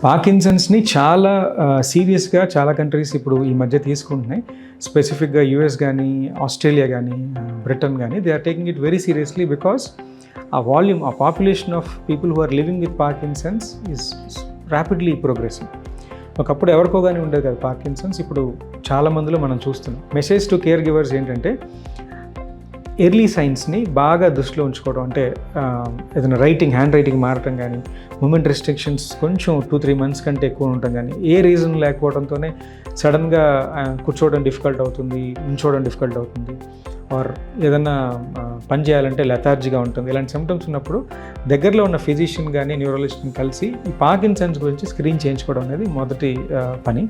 పార్కిన్సన్స్ని చాలా సీరియస్గా చాలా కంట్రీస్ ఇప్పుడు ఈ మధ్య తీసుకుంటున్నాయి. స్పెసిఫిక్గా యూఎస్ కానీ, ఆస్ట్రేలియా కానీ, బ్రిటన్ కానీ they are taking it very seriously because uh volume, uh population of people who are living with Parkinson's is rapidly progressing. ఒకప్పుడు ఎవరికో కానీ ఉండేది కదా పార్కిన్సన్స్, ఇప్పుడు చాలా మందిలో మనం చూస్తున్నాం. మెసేజ్ టు కేర్ గివర్స్ ఏంటంటే ఎర్లీ సైన్స్ని బాగా దృష్టిలో ఉంచుకోవడం. అంటే ఏదైనా హ్యాండ్ రైటింగ్ మారటం కానీ, మూమెంట్ రెస్ట్రిక్షన్స్ కొంచెం 2-3 months కంటే ఎక్కువ ఉండటం కానీ, ఏ రీజన్ లేకపోవడంతోనే సడన్గా కూర్చోవడం డిఫికల్ట్ అవుతుంది, ఉంచోవడం డిఫికల్ట్ అవుతుంది, ఆర్ ఏదన్నా పని చేయాలంటే లెథార్జీగా ఉంటుంది. ఇలాంటి సిమ్టమ్స్ ఉన్నప్పుడు దగ్గరలో ఉన్న ఫిజిషియన్ కానీ న్యూరాలజిస్ట్ని కలిసి ఈ పార్కిన్సన్స్ గురించి స్క్రీన్ చేయించుకోవడం అనేది మొదటి పని.